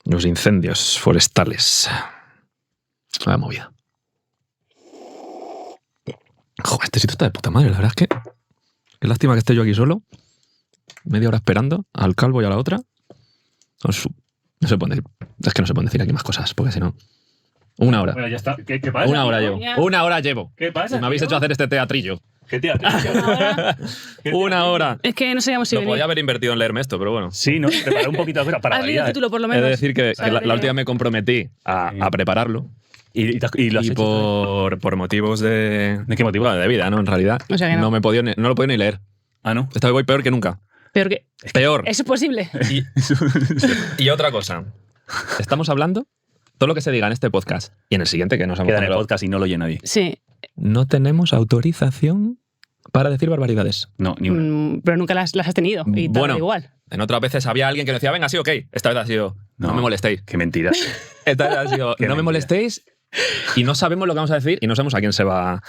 Los incendios forestales. La movida. Joder, este sitio está de puta madre, la verdad es que... Qué lástima que esté yo aquí solo. Media hora esperando al calvo y a la otra. No se pueden decir, es que no se pueden decir aquí más cosas, porque si no... Una hora. Bueno, ya está. ¿Qué pasa? Una hora llevo. Una hora llevo. ¿Qué pasa? Me habéis hecho hacer este teatrillo. ¿Qué teatro? Una hora. Es que no sabíamos si Lo venir. podía haber invertido en leerme esto, pero bueno. Sí, ¿no? Preparé un poquito de cosa para Has leído el variar. título por lo He menos. de decir que Vale. la última me comprometí a prepararlo. Y lo has Y hecho. por motivos de... ¿De qué motivo? Bueno, de vida, ¿no? En realidad. O sea que no. No lo podía ni leer. Ah, ¿no? Esta vez voy peor que nunca. Peor que... Peor. ¿Eso es posible? Y otra cosa. Estamos hablando, todo lo que se diga en este podcast y en el siguiente que nos hemos Queda en el tenido, podcast y no lo oye nadie. Sí. no tenemos autorización para decir barbaridades. No, ni una. Pero nunca las has tenido. Y tal, Bueno. igual. En otras veces había alguien que decía, venga, sí, ok. Esta vez ha sido, no me molestéis. Qué mentira. Esta vez ha sido, Qué no me mentira. molestéis. Y no sabemos lo que vamos a decir y no sabemos a quién se va...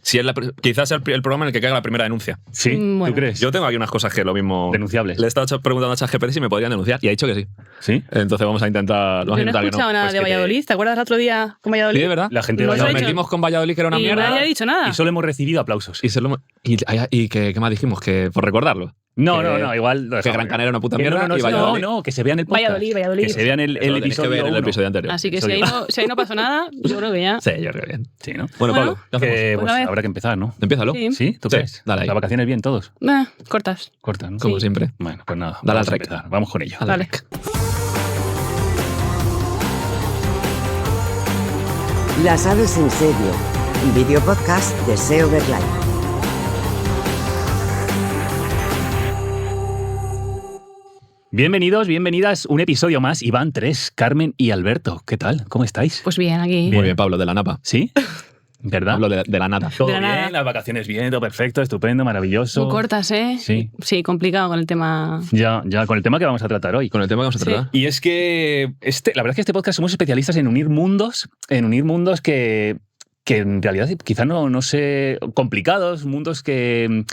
Si es quizás sea el programa en el que caiga la primera denuncia. ¿Sí? Bueno. ¿Tú crees? Yo tengo aquí unas cosas que lo mismo... Denunciables. Le he estado preguntando a ChatGPT si me podrían denunciar y ha dicho que sí. ¿Sí? Entonces vamos a intentar... Yo no he escuchado nada Pues de que te- Valladolid. ¿Te acuerdas el otro día con Valladolid? Sí, de verdad. La gente de Nos Nos ha Valladolid. dicho- metimos con Valladolid, que era una Y mierda. nadie ha dicho nada. Y solo hemos recibido aplausos. Y ¿qué más dijimos? Que por recordarlo. No, que- no, igual. lo Que dejamos. Gran Canaria era una puta Que mierda no, y no, Valladolid. no, que se vean el podcast. Valladolid. Que se vean el Eso lo tenéis que episodio ver en el 1. episodio anterior. Así que si Episodio ahí no pasó nada, yo creo que ya. Sí, yo creo que bien. Sí, ¿no? Bueno, Bueno, Pablo, ¿qué hacemos? Que, Pues pues a ver. habrá que empezar, ¿no? Empiézalo. Sí. ¿Sí? ¿Tú Sí, crees? dale ahí. Las vacaciones bien todos. Cortas. Cortas, ¿no? Como Sí. siempre. Bueno, pues nada. Dale vamos al a rec. empezar. Vamos con ello. Al Vale. rec. Las aves en serio. Video podcast de SEO Verlife. Bienvenidos, bienvenidas. Un episodio más. Iván 3, Carmen y Alberto. ¿Qué tal? ¿Cómo estáis? Pues bien, aquí. Muy bien, Pablo, de la napa. ¿Sí? ¿Verdad? Pablo, de la nada. Todo De la bien, nada. las vacaciones bien, todo perfecto, estupendo, maravilloso. Muy cortas, ¿eh? Sí. Sí, complicado con el tema. Ya, con el tema que vamos a tratar hoy. Con el tema que vamos a Sí. tratar. Y es que la verdad es que este podcast somos especialistas en unir mundos que en realidad quizá no sé, complicados, mundos que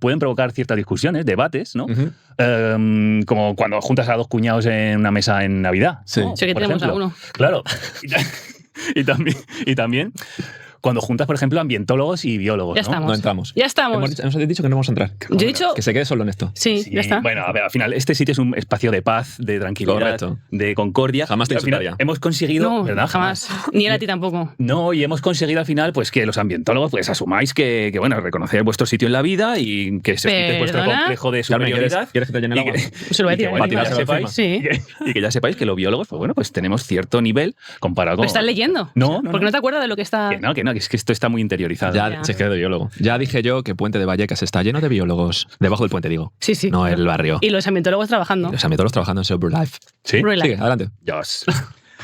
pueden provocar ciertas discusiones, debates, ¿no? Ujú. Como cuando juntas a dos cuñados en una mesa en Navidad. Sí. ¿no? Sí que Por tenemos ejemplo. a uno. Claro. Y también cuando juntas, por ejemplo, ambientólogos y biólogos. Ya ¿no? estamos. No entramos. Ya estamos. Nos habéis dicho que no vamos a entrar. Yo he dicho. Que se quede solo en esto. Sí, Sí, ya está. Bueno, a ver, al final, este sitio es un espacio de paz, de tranquilidad, Correcto. de concordia. Jamás te Y al final insultaría. hemos conseguido, No, ¿verdad? jamás. Ni él a ti tampoco. No, y hemos conseguido al final pues que los ambientólogos pues asumáis que bueno, reconocéis vuestro sitio en la vida y que se os quite vuestro ¿Perdona? complejo de Carmen, superioridad. ¿quieres que te llene el Y agua? Se lo voy a y que, tirar. bueno, a que ya tirárselo sepáis, Sí. y que ya sepáis que los biólogos, pues bueno, pues tenemos cierto nivel comparado con... ¿Lo estás leyendo? No, no, Porque no. no te acuerdas de lo que está. Que no, que es que esto está muy interiorizado. Ya, se quedó de biólogo. Ya dije yo que Puente de Vallecas está lleno de biólogos. Debajo del puente, digo. Sí, sí. No el barrio. Y los ambientólogos trabajando. Los ambientólogos trabajando en Sober Life. ¿Sí? Relax. Sigue, adelante. Dios.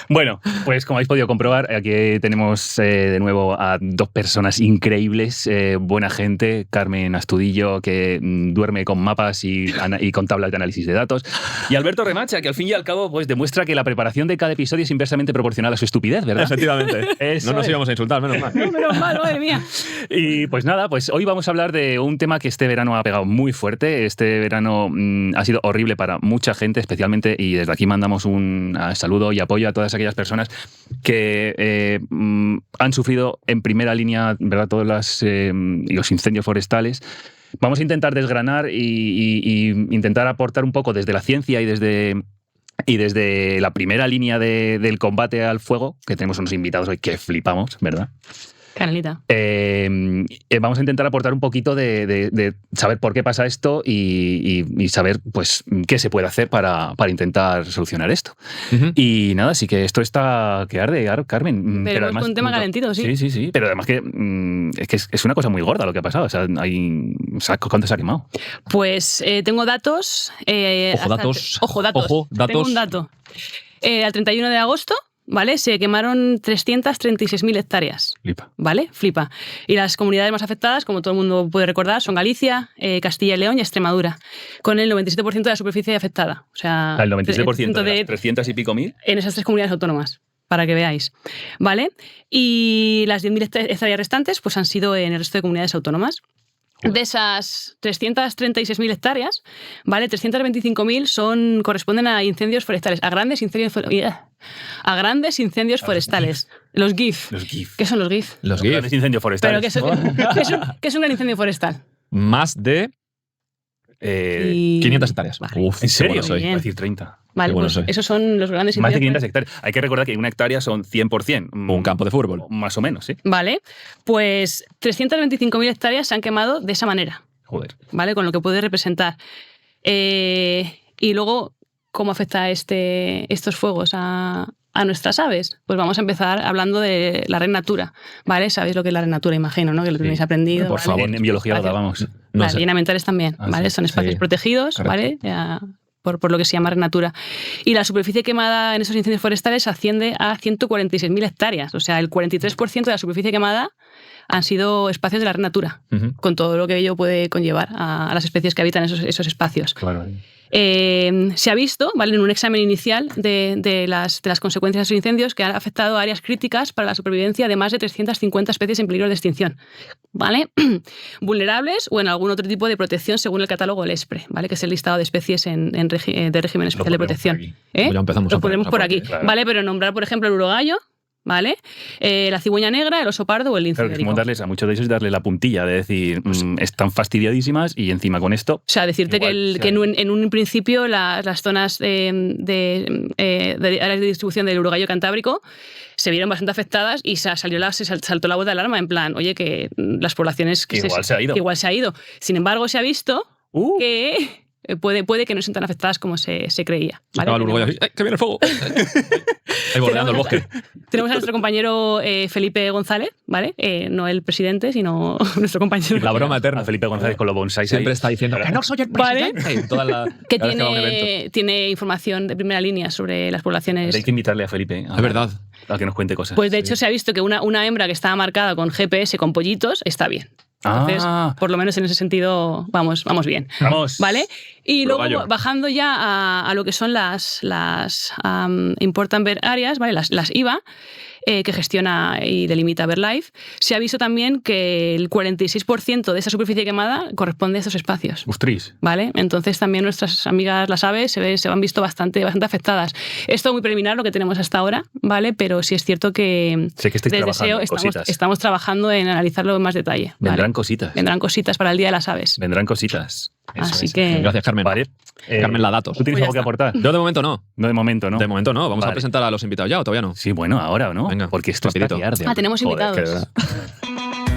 Bueno, pues como habéis podido comprobar, aquí tenemos de nuevo a dos personas increíbles, buena gente, Carmen Astudillo, que duerme con mapas y con tablas de análisis de datos, y Alberto Remacha, que al fin y al cabo pues demuestra que la preparación de cada episodio es inversamente proporcional a su estupidez, ¿verdad? Efectivamente. Eso No nos es. íbamos a insultar, menos mal. No, menos mal, madre mía. Y pues nada, pues hoy vamos a hablar de un tema que este verano ha pegado muy fuerte. Este verano ha sido horrible para mucha gente, especialmente, y desde aquí mandamos un saludo y apoyo a todas aquellas personas que han sufrido en primera línea, ¿verdad?, todos los incendios forestales. Vamos a intentar desgranar y intentar aportar un poco desde la ciencia y desde la primera línea del combate al fuego, que tenemos unos invitados hoy que flipamos, ¿verdad? Canelita. Vamos a intentar aportar un poquito de saber por qué pasa esto y saber pues qué se puede hacer para intentar solucionar esto. Ujú. Y nada, así que esto está que arde, Carmen. Pero es un tema calentito, sí. Sí. Pero además que es una cosa muy gorda lo que ha pasado. O sea, ¿cuánto se ha quemado? Pues tengo datos. Ojo, datos. Ojo, datos. Ojo, datos. Tengo un dato. Al 31 de agosto, ¿vale? Se quemaron 336.000 hectáreas. Flipa. ¿Vale? Flipa. Y las comunidades más afectadas, como todo el mundo puede recordar, son Galicia, Castilla y León y Extremadura, con el 97% de la superficie afectada. O sea, El 97% de de- las 300 y pico mil. en esas tres comunidades autónomas, para que veáis. ¿Vale? Y las 10.000 hectáreas restantes pues, han sido en el resto de comunidades autónomas. De esas 336.000 hectáreas, ¿vale? 325.000 corresponden a incendios forestales, a grandes incendios forestales. Los GIF. Los GIF. ¿Qué son los GIF? Los Grandes GIF. incendios forestales. Pero ¿qué es un gran incendio forestal? Más de Y- 500 hectáreas. Vale. Uf, ¿En qué serio? bueno soy. Bien. Iba a decir 30. Vale, Qué bueno pues soy. esos son los grandes Más de incendios 500 hectáreas. Hay que recordar que una hectárea son 100%. Un campo de fútbol. Más o menos, sí. Vale, pues 325.000 hectáreas se han quemado de esa manera, Joder. ¿vale? Con lo que puede representar. Y luego, ¿cómo afecta estos fuegos a nuestras aves? Pues vamos a empezar hablando de la red natura, ¿vale? Sabéis lo que es la red natura, imagino, ¿no? Que lo tenéis aprendido. Por ¿vale? favor. En biología lo Espacio- dábamos. No Las sé. bienamentales también, Ah, ¿vale? sí. Son espacios Sí. protegidos, Correcto. ¿vale? Por lo que se llama red natura. Y la superficie quemada en esos incendios forestales asciende a 146.000 hectáreas. O sea, el 43% de la superficie quemada han sido espacios de la red natura, Ujú. con todo lo que ello puede conllevar a las especies que habitan esos espacios. Claro. Se ha visto, ¿vale? En un examen inicial de las consecuencias de esos incendios que han afectado a áreas críticas para la supervivencia de más de 350 especies en peligro de extinción, ¿vale? Vulnerables o en algún otro tipo de protección según el catálogo del ESPRE, ¿vale? Que es el listado de especies de régimen especial de protección. ¿Eh? Pues ya empezamos Lo a poner ponemos por aquí, claro. ¿vale? Pero nombrar, por ejemplo, el urogallo, ¿vale? La cigüeña negra, el oso pardo o el lince Claro, que es como ibérico. darles a muchos de ellos darle la puntilla de decir, están fastidiadísimas y encima con esto. O sea, decirte Igual, que en un principio las zonas de áreas de distribución del urogallo cantábrico se vieron bastante afectadas y saltó la voz de alarma en plan, oye, que las poblaciones... Que igual se ha ido. que igual se ha ido. Sin embargo, se ha visto que puede que no estén tan afectadas como se creía. ¿vale? Estaba el uruguayo así, ¡ay, que viene el fuego! Ahí bordeando el bosque. Tenemos a nuestro compañero Felipe González, ¿vale? No el presidente, sino nuestro compañero. La broma eterna. A Felipe González con los bonsáis Siempre ahí. está diciendo que no soy el Vale. presidente. Toda la, que cada vez va a un evento. tiene información de primera línea sobre las poblaciones. Hay que invitarle a Felipe. Es verdad. A que nos cuente cosas. Pues de hecho se ha visto que una hembra que estaba marcada con GPS con pollitos está bien. Entonces, por lo menos en ese sentido, vamos bien. Vamos. ¿Vale? Y luego, Uruguayo. bajando ya a lo que son las Important Bird Areas, ¿vale? Las IBA, que gestiona y delimita BirdLife, se ha visto también que el 46% de esa superficie quemada corresponde a estos espacios. Ustris. ¿Vale? Entonces también nuestras amigas las aves se han visto bastante afectadas. Esto es muy preliminar lo que tenemos hasta ahora, ¿vale? Pero sí es cierto que Sé que estáis desde trabajando SEO en cositas. estamos trabajando en analizarlo en más detalle. ¿vale? Vendrán cositas. Vendrán cositas para el Día de las Aves. Vendrán cositas. Eso Así es. que... Gracias, Carmen. Vale. Carmen, la datos. ¿Tú tienes Pues ya algo que está. aportar? Yo de momento no. No, de momento, ¿no? De momento no. Vamos a Vale. presentar a los invitados ya o todavía no. Sí, bueno, ahora, ¿no? Venga, porque esto rapidito. está que arde. tenemos Joder, invitados. que de verdad.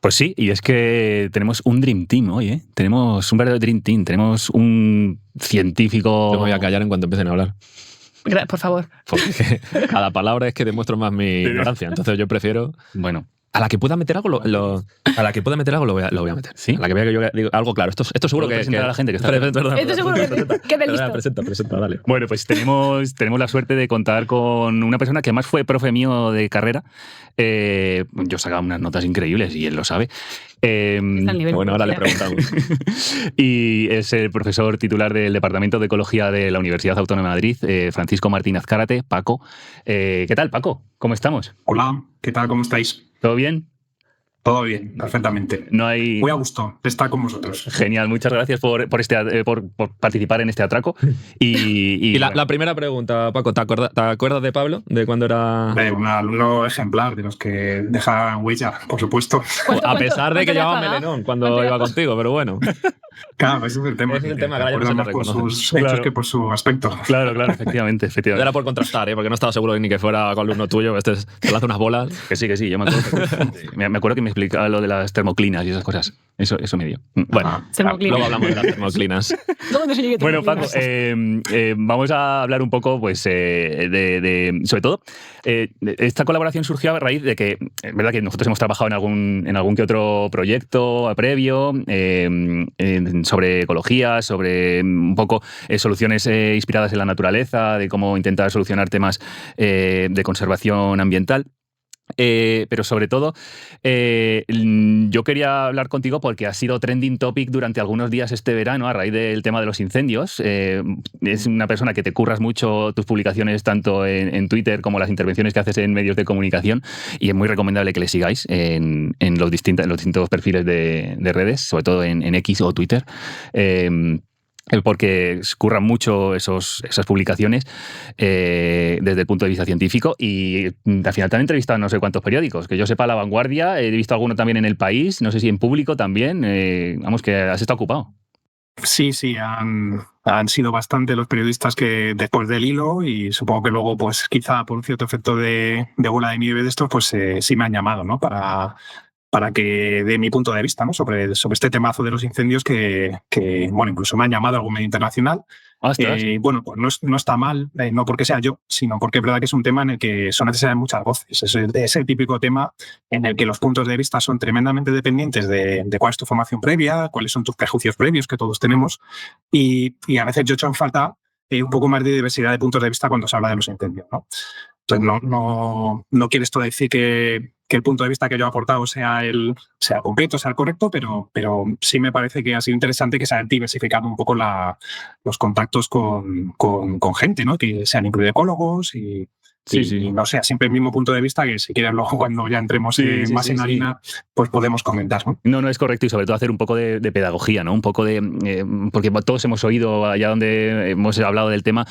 Pues sí, y es que tenemos un Dream Team hoy, ¿eh? Tenemos un verdadero Dream Team. Tenemos un científico... Yo me voy a callar en cuanto empiecen a hablar. Por favor. Porque cada palabra es que demuestro más mi ignorancia. Entonces yo prefiero... Bueno, A la que pueda meter algo, a la que pueda meter algo lo voy a meter. ¿Sí? A la que vea que yo digo algo claro. Esto seguro ¿Puedo que... presentar a la gente que está Perdón, Esto seguro que de listo. Presenta, dale. Bueno, pues tenemos la suerte de contar con una persona que además fue profe mío de carrera. Yo sacaba unas notas increíbles y él lo sabe. Está al nivel. Bueno, ahora le preguntamos. Y es el profesor titular del Departamento de Ecología de la Universidad Autónoma de Madrid, Francisco Martínez Cárate, Paco. ¿Qué tal, Paco? ¿Cómo estamos? Hola, ¿qué tal? ¿Cómo estáis? ¿Todo bien? Todo bien, perfectamente. No hay... Muy a gusto de estar con vosotros. Genial, muchas gracias por participar en este atraco. Y la primera pregunta, Paco, ¿te acuerdas de Pablo? ¿De cuando era...? Un alumno ejemplar de los que dejan huella, por supuesto. A pesar de que ¿Cuánto le has llevaba pagado? melenón cuando ¿Cuánto le iba has contigo, pero bueno. Claro, ese es el tema. Ese es el que tema, te que ahora ya no acuerdas se más por reconoce. sus hechos Claro. que por su aspecto. Claro, efectivamente. Era por contrastar, porque no estaba seguro ni que fuera alumno tuyo. Te lanza unas bolas. Que sí, yo me acuerdo. Me acuerdo que me explicaba lo de las termoclinas y esas cosas. Eso me dio. Bueno. Ah, Termoclina. Luego hablamos de las termoclinas. Luego te enseño que Bueno, Paco, termoclinas. vamos a hablar un poco, pues, sobre todo, esta colaboración surgió a raíz de que, es verdad que nosotros hemos trabajado en algún que otro proyecto previo sobre ecología, sobre un poco soluciones inspiradas en la naturaleza, de cómo intentar solucionar temas de conservación ambiental. Pero sobre todo, yo quería hablar contigo porque ha sido trending topic durante algunos días este verano a raíz del tema de los incendios. Es una persona que te curras mucho tus publicaciones tanto en Twitter como las intervenciones que haces en medios de comunicación, y es muy recomendable que le sigáis en los distintos perfiles de redes, sobre todo en X o Twitter. Porque curran mucho esas publicaciones desde el punto de vista científico, y al final te han entrevistado en no sé cuántos periódicos. Que yo sepa, La Vanguardia, he visto alguno también en El País, no sé si en Público también. Vamos, que has estado ocupado. Sí, han sido bastante los periodistas que después del hilo, y supongo que luego, pues quizá por un cierto efecto de bola de nieve de estos, pues sí me han llamado, ¿no? Para que dé mi punto de vista, ¿no? sobre este temazo de los incendios que bueno, incluso me han llamado a algún medio internacional. Bueno, pues no está mal, no porque sea yo, sino porque es verdad que es un tema en el que son necesarias muchas voces. Es el típico tema en el que los puntos de vista son tremendamente dependientes de cuál es tu formación previa, cuáles son tus prejuicios previos que todos tenemos, y a veces yo echo en falta un poco más de diversidad de puntos de vista cuando se habla de los incendios, ¿no? Entonces, no quiere esto decir que el punto de vista que yo he aportado sea completo, sea el correcto, pero sí me parece que ha sido interesante que se hayan diversificado un poco los contactos con gente, ¿no? Que sean incluido ecólogos y no sea siempre el mismo punto de vista, que si quieres luego cuando ya entremos más en harina, pues podemos comentar, ¿no? No, es correcto, y sobre todo hacer un poco de pedagogía, ¿no? Un poco de... porque todos hemos oído allá donde hemos hablado del tema,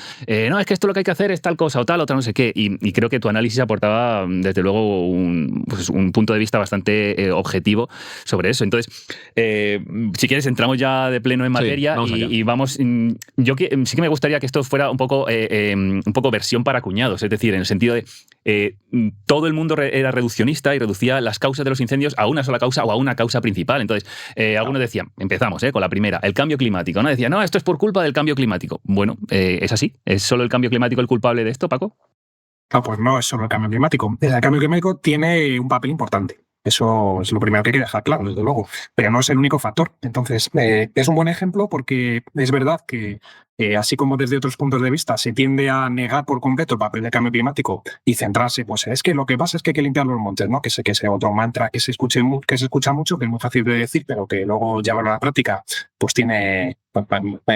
no, es que esto lo que hay que hacer es tal cosa o tal, otra no sé qué, y creo que tu análisis aportaba desde luego un punto de vista bastante objetivo sobre eso. Entonces, si quieres entramos ya de pleno en materia, y vamos... sí que me gustaría que esto fuera un poco versión para cuñados, es decir, en el sentido de todo el mundo era reduccionista y reducía las causas de los incendios a una sola causa o a una causa principal. Entonces, algunos decían, empezamos con la primera, el cambio climático, ¿no? Decían, no, esto es por culpa del cambio climático. Bueno, ¿es así? ¿Es solo el cambio climático el culpable de esto, Paco? No, pues no es solo el cambio climático. El cambio climático tiene un papel importante. Eso es lo primero que hay que dejar claro, desde luego. Pero no es el único factor. Entonces, es un buen ejemplo porque es verdad que, así como desde otros puntos de vista se tiende a negar por completo el papel del cambio climático y centrarse, pues es que lo que pasa es que hay que limpiar los montes, ¿no? Que ese otro mantra que se escucha mucho, que es muy fácil de decir, pero que luego llevarlo a la práctica, pues tiene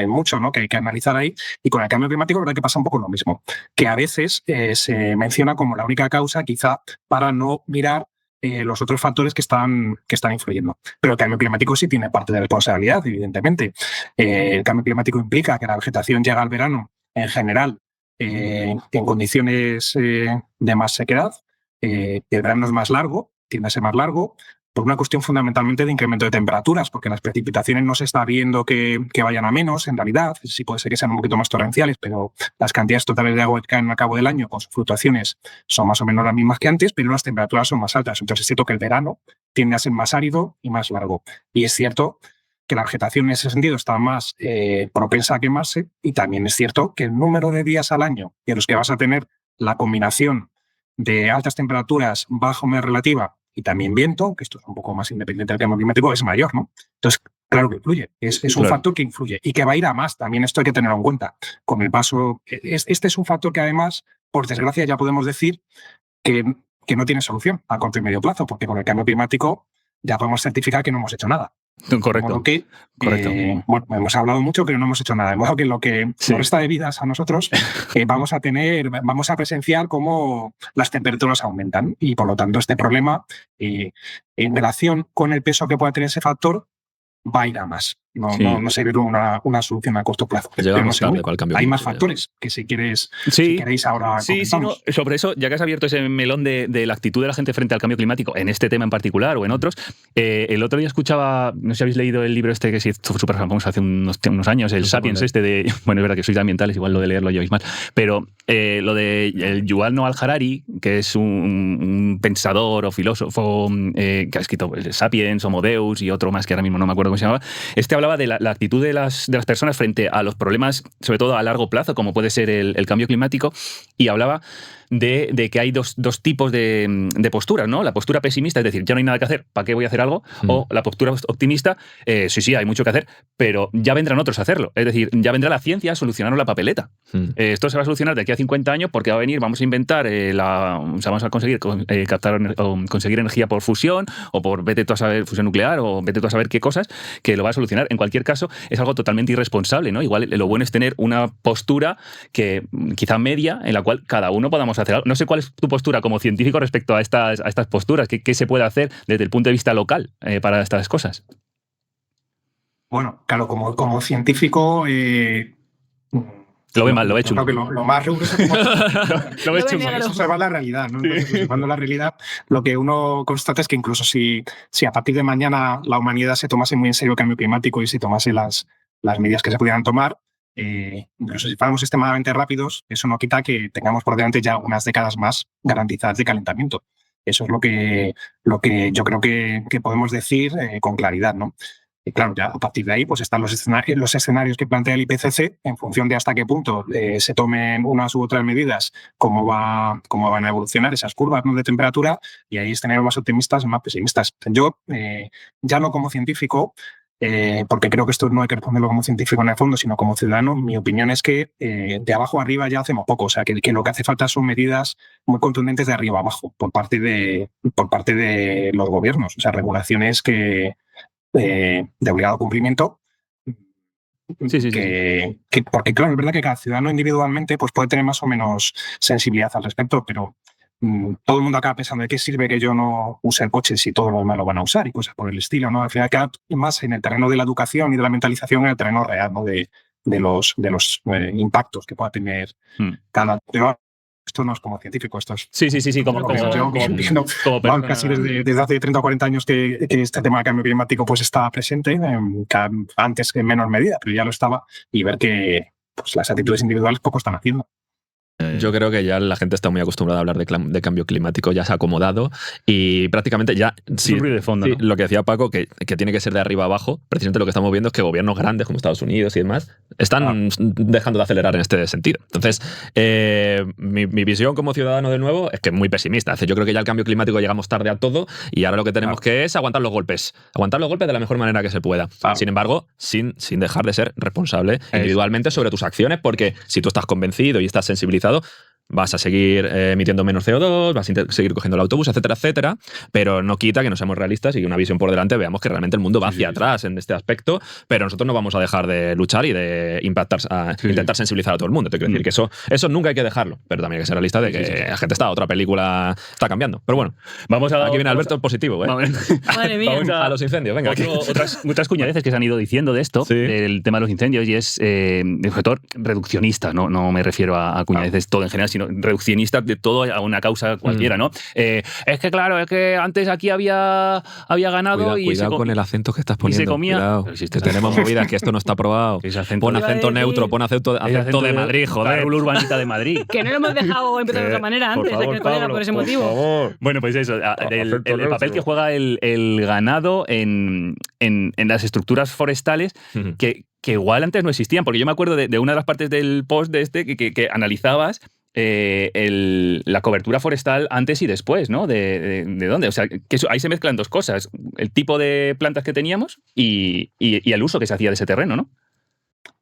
mucho, ¿no? Que hay que analizar ahí. Y con el cambio climático, la verdad que pasa un poco lo mismo. Que a veces se menciona como la única causa, quizá para no mirar los otros factores que están influyendo. Pero el cambio climático sí tiene parte de responsabilidad, evidentemente. El cambio climático implica que la vegetación llega al verano, en general, en condiciones de más sequedad. El verano es más largo, tiende a ser más largo, por una cuestión fundamentalmente de incremento de temperaturas, porque las precipitaciones no se está viendo que vayan a menos, en realidad. Sí puede ser que sean un poquito más torrenciales, pero las cantidades totales de agua que caen al cabo del año con sus fluctuaciones son más o menos las mismas que antes, pero las temperaturas son más altas. Entonces es cierto que el verano tiende a ser más árido y más largo. Y es cierto que la vegetación en ese sentido está más propensa a quemarse, y también es cierto que el número de días al año en los que vas a tener la combinación de altas temperaturas, baja humedad relativa y también viento, que esto es un poco más independiente del cambio climático, es mayor, ¿no? Entonces, claro que influye. Es un factor que influye y que va a ir a más. También esto hay que tenerlo en cuenta. Con el paso, este es un factor que además, por desgracia, ya podemos decir que no tiene solución a corto y medio plazo, porque con el cambio climático ya podemos certificar que no hemos hecho nada. Correcto. Correcto. Bueno, hemos hablado mucho, pero no hemos hecho nada. De modo que lo que nos resta de vidas a nosotros, vamos a presenciar cómo las temperaturas aumentan, y por lo tanto este problema, en relación con el peso que pueda tener ese factor, va a ir a más. No se ve una solución a corto plazo. Llegamos tarde con el cambio. Hay más factores que si queréis ahora comentamos. Sobre eso, ya que has abierto ese melón de la actitud de la gente frente al cambio climático, en este tema en particular o en otros, el otro día escuchaba, no sé si habéis leído el libro este que se hizo súper famoso hace unos años, el Sapiens bueno, es verdad que sois de ambientales, igual lo de leerlo lleváis mal, pero lo de el Yuval Noah Harari, que es un pensador o filósofo que ha escrito el Sapiens, Homo Deus y otro más que ahora mismo no me acuerdo cómo se llamaba, hablaba de la actitud de las personas frente a los problemas, sobre todo a largo plazo, como puede ser el cambio climático, y hablaba de que hay dos tipos de posturas, ¿no? La postura pesimista, es decir, ya no hay nada que hacer, ¿para qué voy a hacer algo? O la postura optimista, sí, hay mucho que hacer, pero ya vendrán otros a hacerlo. Es decir, ya vendrá la ciencia a solucionar la papeleta. Esto se va a solucionar de aquí a 50 años porque va a venir, vamos a inventar, vamos a conseguir captar o conseguir energía por fusión o por vete tú a saber fusión nuclear o vete tú a saber qué cosas, que lo va a solucionar. En cualquier caso, es algo totalmente irresponsable, ¿no? Igual lo bueno es tener una postura que quizá media, en la cual cada uno podamos hacer algo. No sé cuál es tu postura como científico respecto a estas posturas. ¿Qué se puede hacer desde el punto de vista local para estas cosas? Bueno, claro, como científico... Lo ve mal, lo ve chulo. Creo que lo más riguroso lo ves chulo. Es observar la realidad, ¿no? Entonces, observando la realidad, lo que uno constata es que incluso si a partir de mañana la humanidad se tomase muy en serio el cambio climático y se tomase las medidas que se pudieran tomar, incluso si fuéramos extremadamente rápidos, eso no quita que tengamos por delante ya unas décadas más garantizadas de calentamiento. Eso es lo que yo creo que podemos decir con claridad, ¿no? Y claro, ya a partir de ahí pues están los escenarios que plantea el IPCC en función de hasta qué punto se tomen unas u otras medidas, cómo van a evolucionar esas curvas, ¿no?, de temperatura, y ahí escenarios más optimistas o más pesimistas. Yo, ya no como científico, porque creo que esto no hay que responderlo como científico en el fondo, sino como ciudadano, mi opinión es que de abajo arriba ya hacemos poco. O sea, que lo que hace falta son medidas muy contundentes de arriba abajo por parte de los gobiernos. O sea, regulaciones de obligado cumplimiento. Sí. Porque, claro, es verdad que cada ciudadano individualmente pues, puede tener más o menos sensibilidad al respecto, pero todo el mundo acaba pensando de qué sirve que yo no use el coche si todos los demás lo van a usar y cosas por el estilo, ¿no? Al final queda más en el terreno de la educación y de la mentalización en el terreno real, ¿no?, de los impactos que pueda tener cada ciudadano. Esto no es como científico, esto es... Sí, como casi desde hace 30 o 40 años que este tema del cambio climático pues está presente, antes en menor medida, pero ya lo estaba, y ver que pues, las actitudes individuales poco están haciendo. Yo creo que ya la gente está muy acostumbrada a hablar de cambio climático, ya se ha acomodado y prácticamente ya... Sí, ruido de fondo, ¿no? Lo que decía Paco, que tiene que ser de arriba abajo, precisamente lo que estamos viendo es que gobiernos grandes como Estados Unidos y demás están dejando de acelerar en este sentido. Entonces, mi visión como ciudadano de nuevo es que es muy pesimista. Yo creo que ya el cambio climático llegamos tarde a todo y ahora lo que tenemos que es aguantar los golpes de la mejor manera que se pueda. Sin embargo, sin dejar de ser responsable individualmente sobre tus acciones, porque si tú estás convencido y estás sensibilizado, vas a seguir emitiendo menos CO2, vas a seguir cogiendo el autobús, etcétera, etcétera, pero no quita que no seamos realistas y que una visión por delante veamos que realmente el mundo va hacia atrás en este aspecto, pero nosotros no vamos a dejar de luchar y de intentar sensibilizar a todo el mundo. Te quiero decir que eso nunca hay que dejarlo, pero también hay que ser realista de que la gente otra película está cambiando. Pero bueno, aquí viene Alberto el positivo, ¿eh? Madre mía. Vamos a los incendios, venga. Otras cuñadeces que se han ido diciendo de esto, del tema de los incendios, y es sobre todo reduccionista, no me refiero a cuñadeces todo en general, sino reduccionistas de todo a una causa cualquiera, ¿no? Es que claro, es que antes aquí había ganado cuidado con el acento que estás poniendo. Y se comía. Cuidado, que tenemos movidas, que esto no está aprobado. Pon acento neutro, pon acento de Madrid, joder. Rula urbanita de Madrid. Que no lo hemos dejado empezar de otra manera antes de que Pablo, por ese motivo. Favor. Bueno, pues eso, el papel que juega el ganado en las estructuras forestales que igual antes no existían, porque yo me acuerdo de una de las partes del post de que analizabas la cobertura forestal antes y después, ¿no? ¿De dónde? O sea, que ahí se mezclan dos cosas, el tipo de plantas que teníamos y el uso que se hacía de ese terreno, ¿no?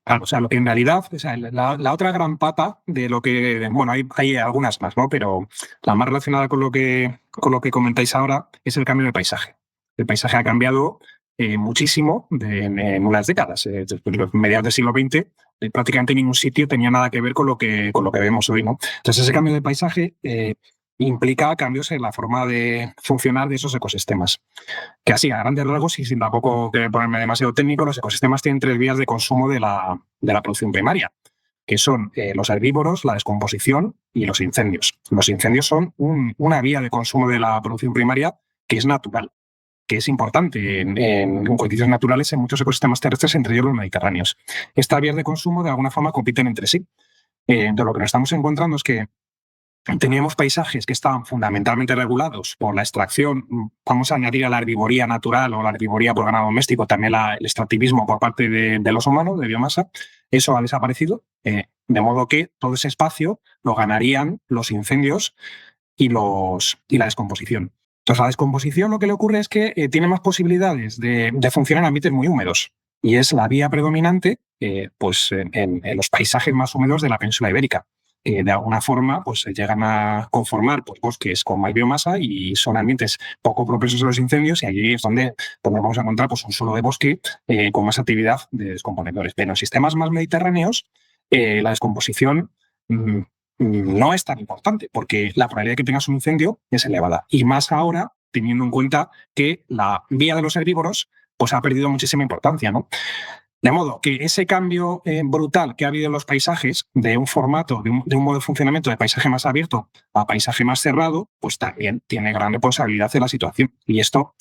Claro, o sea, lo que en realidad, o sea, la otra gran pata de lo que, bueno, hay algunas más, ¿no? Pero la más relacionada con lo que comentáis ahora es el cambio de paisaje. El paisaje ha cambiado muchísimo en unas décadas. Desde los mediados del siglo XX, prácticamente ningún sitio tenía nada que ver con lo que vemos hoy, ¿no? Entonces, ese cambio de paisaje implica cambios en la forma de funcionar de esos ecosistemas. Que así, a grandes rasgos, y sin tampoco ponerme demasiado técnico, los ecosistemas tienen 3 vías de consumo de la producción primaria, que son los herbívoros, la descomposición y los incendios. Los incendios son una vía de consumo de la producción primaria que es natural, que es importante en condiciones naturales en muchos ecosistemas terrestres, entre ellos los mediterráneos. Estas vías de consumo de alguna forma compiten entre sí. Entonces, lo que nos estamos encontrando es que teníamos paisajes que estaban fundamentalmente regulados por la extracción, vamos a añadir a la herbivoría natural o la herbivoría por ganado doméstico, también el extractivismo por parte de los humanos, de biomasa. Eso ha desaparecido, de modo que todo ese espacio lo ganarían los incendios y la descomposición. Entonces, la descomposición lo que le ocurre es que tiene más posibilidades de funcionar en ambientes muy húmedos, y es la vía predominante pues, en los paisajes más húmedos de la península ibérica. De alguna forma pues, se llegan a conformar pues, bosques con más biomasa y son ambientes poco propensos a los incendios, y allí es donde vamos a encontrar pues, un suelo de bosque con más actividad de descomponedores. Pero en sistemas más mediterráneos la descomposición no es tan importante porque la probabilidad de que tengas un incendio es elevada, y más ahora teniendo en cuenta que la vía de los herbívoros pues, ha perdido muchísima importancia, ¿no? De modo que ese cambio brutal que ha habido en los paisajes, de un formato, de un modo de funcionamiento de paisaje más abierto a paisaje más cerrado, pues también tiene gran responsabilidad en la situación. Y esto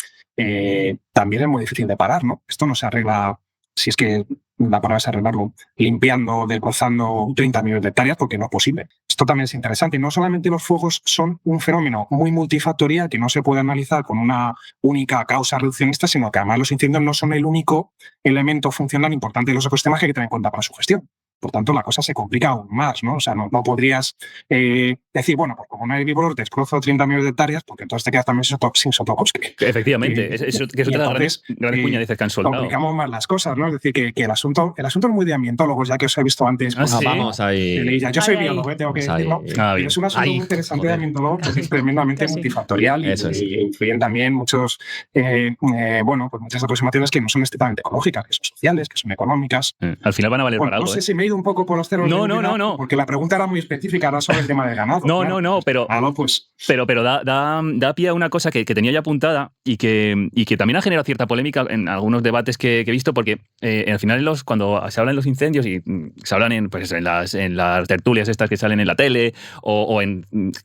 también es muy difícil de parar, ¿no? Esto no se arregla, si es que la palabra es arreglarlo, limpiando, desbrozando 30 millones de hectáreas, porque no es posible. Esto también es interesante. No solamente los fuegos son un fenómeno muy multifactorial que no se puede analizar con una única causa reduccionista, sino que además los incendios no son el único elemento funcional importante de los ecosistemas que hay que tener en cuenta para su gestión. Por tanto, la cosa se complica aún más, ¿no? O sea, no podrías decir, bueno, pues como no hay herbívoros, desbrozo 30 millones de hectáreas, porque entonces te quedas también sin sotobosque. Efectivamente, eso te da grandes puñadeces que han soltado. Complicamos más las cosas, ¿no? Es decir, que el asunto es muy de ambientólogos, ya que os he visto antes. Ah, sí. Vamos ahí. Yo soy biólogo, tengo que decirlo. Pero es un asunto muy interesante de ambientólogos porque es tremendamente multifactorial y influyen también muchos, bueno, pues muchas aproximaciones que no son estrictamente ecológicas, que son sociales, que son económicas. Al final van a valer para algo. No sé si me he ido un poco por los cerros. No. Porque la pregunta era muy específica, era sobre el tema del ganado. No, pero da pie a una cosa que tenía ya apuntada y que también ha generado cierta polémica en algunos debates que he visto, porque al final cuando se hablan de los incendios y se hablan en las tertulias estas que salen en la tele o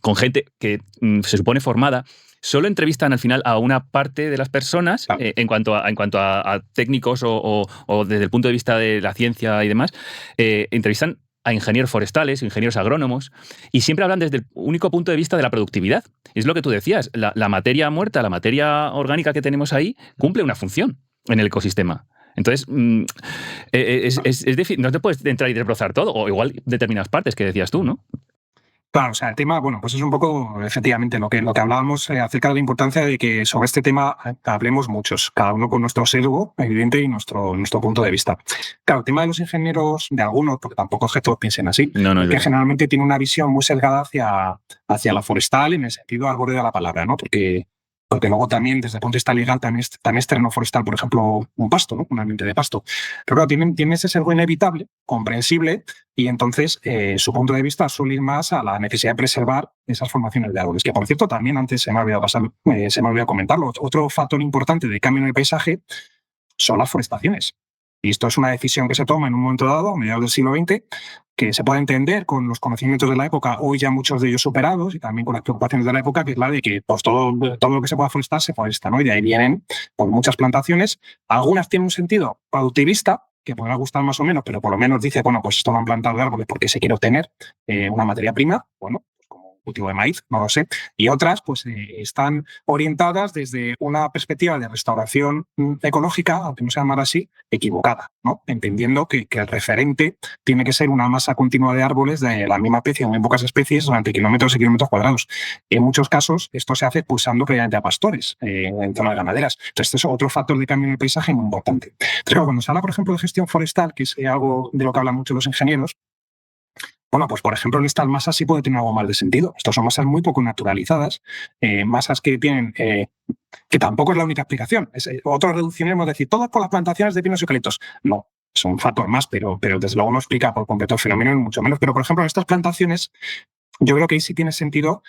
con gente que se supone formada, solo entrevistan al final a una parte de las personas en cuanto a técnicos o desde el punto de vista de la ciencia y demás. Entrevistan a ingenieros forestales, ingenieros agrónomos, y siempre hablan desde el único punto de vista de la productividad. Es lo que tú decías, la materia muerta, la materia orgánica que tenemos ahí, cumple una función en el ecosistema. Entonces, es difícil, no te puedes entrar y desbrozar todo, o igual determinadas partes que decías tú, ¿no? Claro, o sea, el tema, bueno, pues es un poco, efectivamente, lo que hablábamos acerca de la importancia de que sobre este tema hablemos muchos, cada uno con nuestro sesgo, evidente, y nuestro punto de vista. Claro, el tema de los ingenieros, de algunos, porque tampoco es que todos piensen así, que generalmente tiene una visión muy sesgada hacia la forestal en el sentido arbóreo de la palabra, ¿no? Porque luego también, desde el punto de vista legal, también es terreno forestal, por ejemplo, un pasto, ¿no? Un ambiente de pasto. Pero claro, tiene ese sesgo inevitable, comprensible, y entonces su punto de vista suele ir más a la necesidad de preservar esas formaciones de árboles, que por cierto también antes se me ha olvidado comentarlo. Otro factor importante de cambio en el paisaje son las forestaciones. Y esto es una decisión que se toma en un momento dado, a mediados del siglo XX, que se puede entender con los conocimientos de la época, hoy ya muchos de ellos superados, y también con las preocupaciones de la época, que es la de que pues, todo lo que se pueda forestar se foresta, ¿no? Y de ahí vienen pues, muchas plantaciones. Algunas tienen un sentido productivista, que podrá gustar más o menos, pero por lo menos dice, bueno, pues esto lo han plantado de árboles porque se quiere obtener una materia prima, bueno, cultivo de maíz, no lo sé, y otras pues están orientadas desde una perspectiva de restauración ecológica, aunque no se llamara así, equivocada, ¿no? Entendiendo que el referente tiene que ser una masa continua de árboles de la misma especie o muy pocas especies durante kilómetros y kilómetros cuadrados. En muchos casos esto se hace pulsando previamente a pastores en zonas ganaderas. Entonces, este es otro factor de cambio en el paisaje muy importante. Pero cuando se habla, por ejemplo, de gestión forestal, que es algo de lo que hablan mucho los ingenieros, bueno, pues por ejemplo en estas masas sí puede tener algo más de sentido. Estas son masas muy poco naturalizadas, masas que tienen, que tampoco es la única explicación. Otro reduccionismo es decir, todas por las plantaciones de pinos y eucaliptos. No, es un factor más, pero desde luego no explica por completo el fenómeno, ni mucho menos. Pero por ejemplo en estas plantaciones yo creo que ahí sí tiene sentido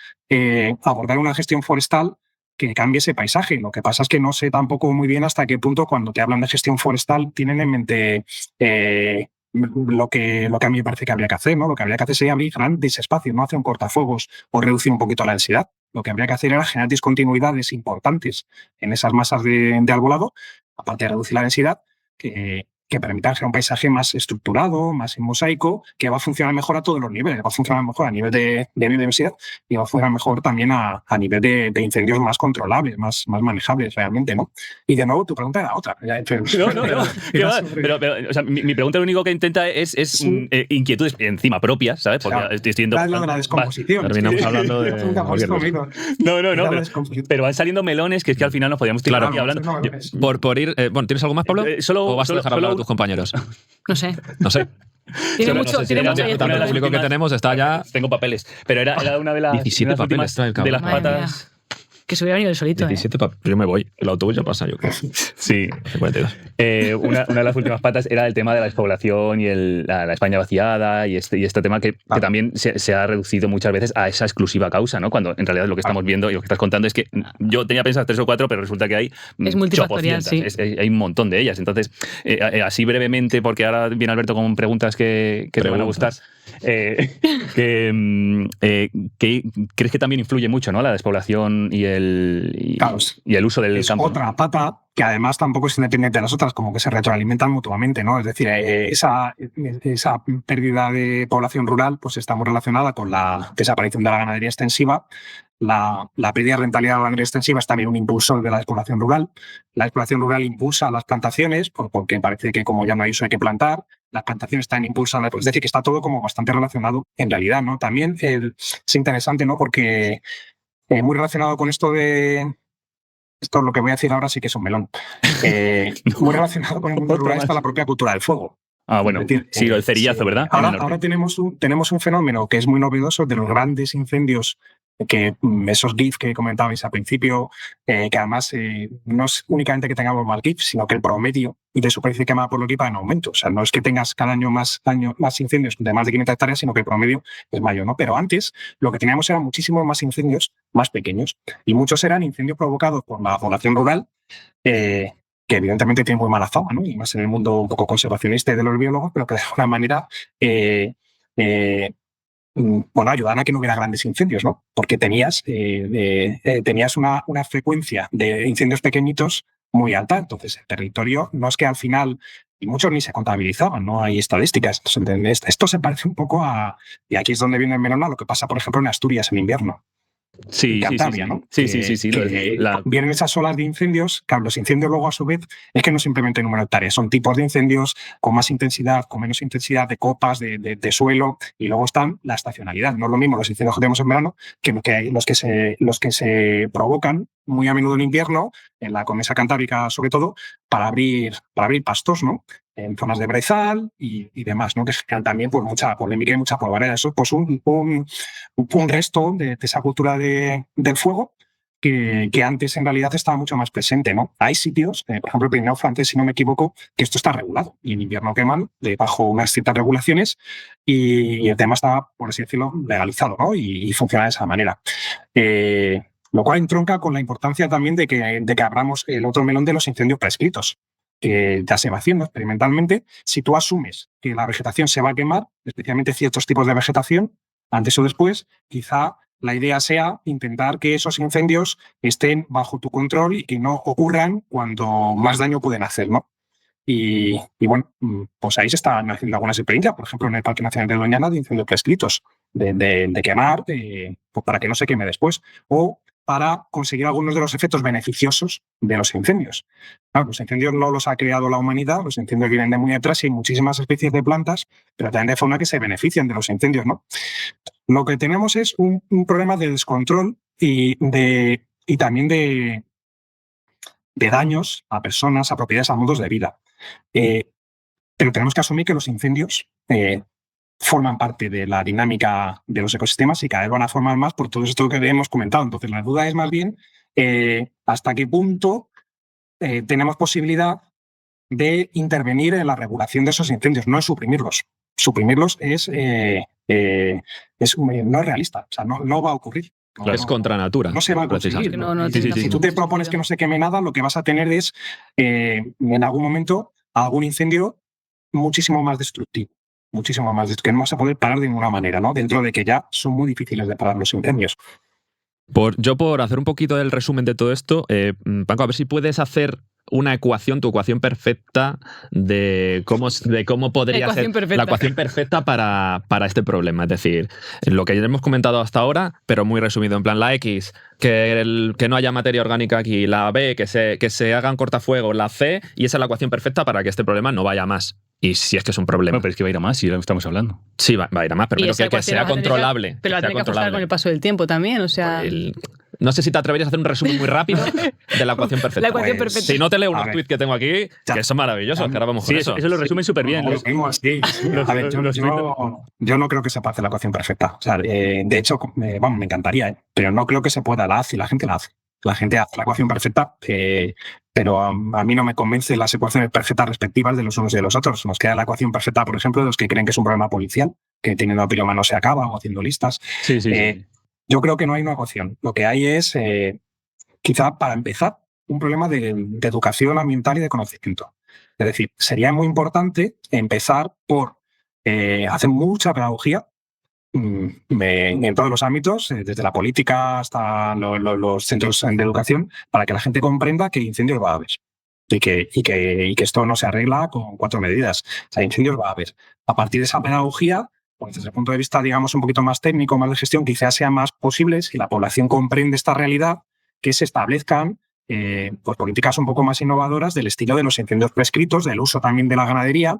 abordar una gestión forestal que cambie ese paisaje. Lo que pasa es que no sé tampoco muy bien hasta qué punto cuando te hablan de gestión forestal tienen en mente lo que a mí me parece que habría que hacer, ¿no? Lo que habría que hacer sería abrir grandes espacios, no hacer un cortafuegos o reducir un poquito la densidad. Lo que habría que hacer era generar discontinuidades importantes en esas masas de arbolado, aparte de reducir la densidad, que que permitan crear un paisaje más estructurado, más en mosaico, que va a funcionar mejor a todos los niveles. Va a funcionar mejor a nivel de biodiversidad y va a funcionar mejor también a nivel de incendios más controlables, más manejables realmente, ¿no? Y de nuevo, tu pregunta era otra. No. ¿Qué va? Pero, o sea, mi pregunta lo único que intenta es inquietudes encima propias, ¿sabes? Porque claro, estoy diciendo... es lo de la descomposición. Terminamos hablando de No, pero van saliendo melones que es que al final nos podíamos tirar aquí hablando. Por ir... bueno, ¿tienes algo más, Pablo? ¿O vas a dejar hablar a tus compañeros? No sé. No sé. Tiene Solo mucho, no sé, tiene era mucho una de Tanto las público que últimas- tenemos está ya... Tengo papeles. Pero era una de las, 17 una de las papeles últimas trae el cabrón. de las Madre patas. que se hubiera venido el solito. 17 yo me voy. El autobús ya pasa, yo creo. Sí. 42. Una de las últimas patas era el tema de la despoblación y la España vaciada y este tema que también se ha reducido muchas veces a esa exclusiva causa, ¿no? Cuando en realidad lo que estamos viendo y lo que estás contando es que yo tenía pensado 3 o 4, pero resulta que hay Es multifactorial, chopocientas. sí. Hay un montón de ellas. Entonces, así brevemente, porque ahora viene Alberto con preguntas que te van a gustar, ¿crees que también influye mucho, ¿no? La despoblación y el uso del es campo, ¿no? otra pata que además tampoco es independiente de las otras, como que se retroalimentan mutuamente, ¿no? Es decir, esa pérdida de población rural pues está muy relacionada con la desaparición de la ganadería extensiva. La pérdida de rentabilidad de la ganadería extensiva es también un impulsor de la despoblación rural. La despoblación rural impulsa las plantaciones, porque parece que como ya no hay uso hay que plantar. Las plantaciones están impulsando, es decir, que está todo como bastante relacionado en realidad, ¿no? También es interesante, ¿no? Porque muy relacionado con esto de... Esto lo que voy a decir ahora sí que es un melón. Muy relacionado con el mundo rural está la propia cultura del fuego. Ah, bueno, Es decir, sí, el cerillazo, sí. ¿verdad? Ahora tenemos un fenómeno que es muy novedoso de los grandes incendios, que esos GIF que comentabais al principio, que además no es únicamente que tengamos más GIF, sino que el promedio de superficie quemada por lo GIF va en aumento. O sea, no es que tengas cada año más incendios de más de 500 hectáreas, sino que el promedio es mayor, ¿no? Pero antes lo que teníamos eran muchísimos más incendios más pequeños y muchos eran incendios provocados por la población rural, que evidentemente tiene muy mala fama, ¿no? Y más en el mundo un poco conservacionista y de los biólogos, pero que de alguna manera ayudaban a que no hubiera grandes incendios, ¿no? Porque tenías una frecuencia de incendios pequeñitos muy alta. Entonces, el territorio no es que al final, y muchos ni se contabilizaban, no hay estadísticas. Entonces, esto se parece un poco y aquí es donde viene el melón, a lo que pasa, por ejemplo, en Asturias en invierno. Sí, Cantabria, sí, ¿no? Sí. Vienen esas olas de incendios, claro, los incendios luego a su vez es que no simplemente número de hectáreas, son tipos de incendios con más intensidad, con menos intensidad, de copas, de suelo, y luego están la estacionalidad. No es lo mismo los incendios que tenemos en verano que los que se provocan muy a menudo en invierno, en la cornisa cantábrica sobre todo, para abrir pastos, ¿no? En zonas de brezal y demás, ¿no? Que generan también pues, mucha polémica y mucha polvareda. Eso es pues, un resto de esa cultura del fuego que antes en realidad estaba mucho más presente, ¿no? Hay sitios, por ejemplo, el Pirineo francés, si no me equivoco, que esto está regulado y en invierno queman bajo unas ciertas regulaciones y el tema está, por así decirlo, legalizado, ¿no? Y funciona de esa manera. Lo cual entronca con la importancia también de que abramos el otro melón de los incendios prescritos. Ya se va haciendo experimentalmente. Si tú asumes que la vegetación se va a quemar, especialmente ciertos tipos de vegetación, antes o después, quizá la idea sea intentar que esos incendios estén bajo tu control y que no ocurran cuando más daño pueden hacer, ¿no? Y bueno, pues ahí se están haciendo algunas experiencias, por ejemplo, en el Parque Nacional de Doñana, de incendios prescritos, de quemar, pues para que no se queme después, o para conseguir algunos de los efectos beneficiosos de los incendios. Claro, los incendios no los ha creado la humanidad, los incendios vienen de muy atrás y hay muchísimas especies de plantas, pero también de fauna que se benefician de los incendios, ¿no? Lo que tenemos es un problema de descontrol y también de daños a personas, a propiedades, a modos de vida. Pero tenemos que asumir que los incendios forman parte de la dinámica de los ecosistemas y cada vez van a formar más por todo esto que hemos comentado. Entonces, la duda es más bien hasta qué punto tenemos posibilidad de intervenir en la regulación de esos incendios, no es suprimirlos. Suprimirlos no es realista, o sea, no va a ocurrir. Claro, es contra natura. No se va a conseguir. Si tú te propones que no se queme nada, lo que vas a tener es, en algún momento, algún incendio muchísimo más destructivo. Muchísimo más que no vas a poder parar de ninguna manera, ¿no? Dentro de que ya son muy difíciles de parar los incendios. Por hacer un poquito del resumen de todo esto, Paco, a ver si puedes hacer una ecuación, tu ecuación perfecta de cómo podría ser la ecuación perfecta para este problema. Es decir, lo que ya hemos comentado hasta ahora, pero muy resumido, en plan la X, que no haya materia orgánica aquí, la B, que se hagan cortafuegos, la C, y esa es la ecuación perfecta para que este problema no vaya a más. Y si es que es un problema. Bueno, pero es que va a ir a más si lo estamos hablando. Sí, va a ir a más, pero que sea controlable. Pero la tiene que ajustar con el paso del tiempo también, o sea... No sé si te atreverías a hacer un resumen muy rápido de la ecuación perfecta. La ecuación perfecta. Si no te leo unos tweets que tengo aquí, que son maravillosos, que ahora vamos con eso. Eso lo resume súper bien. A ver, yo no creo que se pueda hacer la ecuación perfecta. O sea, de hecho, me encantaría, pero no creo que se pueda. La hace y la gente la hace. La gente hace la ecuación perfecta, pero a mí no me convencen las ecuaciones perfectas respectivas de los unos y de los otros. Nos queda la ecuación perfecta, por ejemplo, de los que creen que es un problema policial, que teniendo pirómano se acaba o haciendo listas. Sí. Yo creo que no hay una ecuación. Lo que hay es, quizá para empezar, un problema de educación ambiental y de conocimiento. Es decir, sería muy importante empezar por hacer mucha pedagogía en todos los ámbitos, desde la política hasta los centros de educación, para que la gente comprenda que incendios va a haber. Y que esto no se arregla con 4 medidas. O sea, incendios va a haber. A partir de esa pedagogía, pues desde el punto de vista, digamos, un poquito más técnico, más de gestión, quizás sea más posible, si la población comprende esta realidad, que se establezcan pues políticas un poco más innovadoras del estilo de los incendios prescritos, del uso también de la ganadería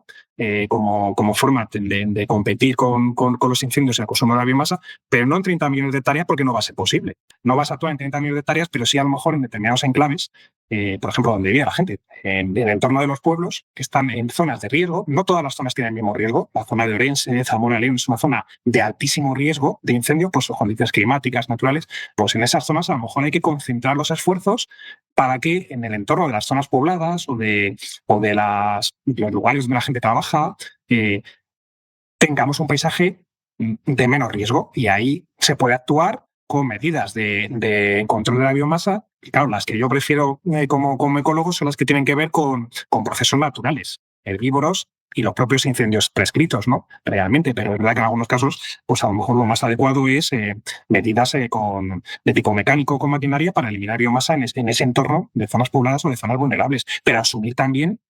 como forma de competir con los incendios en el consumo de la biomasa, pero no en 30 millones de hectáreas porque no va a ser posible. No vas a actuar en 30 millones de hectáreas, pero sí a lo mejor en determinados enclaves, por ejemplo, donde vive la gente, en el entorno de los pueblos, que están en zonas de riesgo. No todas las zonas tienen el mismo riesgo. La zona de Orense, Zamora, León es una zona de altísimo riesgo de incendio, pues sus condiciones climáticas, naturales. Pues en esas zonas a lo mejor hay que concentrar los esfuerzos para que en el entorno de las zonas pobladas o de los lugares donde la gente trabaja tengamos un paisaje de menos riesgo, y ahí se puede actuar con medidas de control de la biomasa. Y claro, las que yo prefiero como ecólogo son las que tienen que ver con procesos naturales, herbívoros y los propios incendios prescritos, ¿no? Realmente, pero es verdad que en algunos casos, pues a lo mejor lo más adecuado es medidas de tipo mecánico con maquinaria para eliminar biomasa en ese entorno de zonas pobladas o de zonas vulnerables, pero asumir también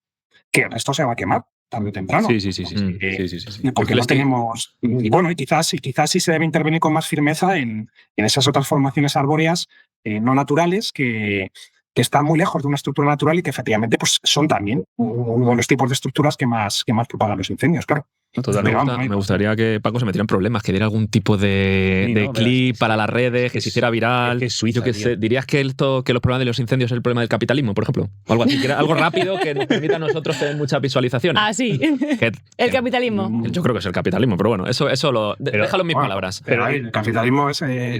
que el resto se va a quemar tarde o temprano. Sí. Porque lo tenemos. Y bueno, y quizás sí se debe intervenir con más firmeza en esas otras formaciones arbóreas no naturales que están muy lejos de una estructura natural y que efectivamente pues, son también uno de los tipos de estructuras que más propagan los incendios, claro. Me gustaría que Paco se metiera en problemas, que diera algún tipo de clip para las redes, que se hiciera viral. Yo qué sé, ¿dirías que los problemas de los incendios es el problema del capitalismo, por ejemplo? O algo así, algo rápido que nos permita a nosotros tener muchas visualizaciones. Ah, sí. El capitalismo. Yo creo que es el capitalismo, pero bueno, déjalo en mis palabras. Pero el capitalismo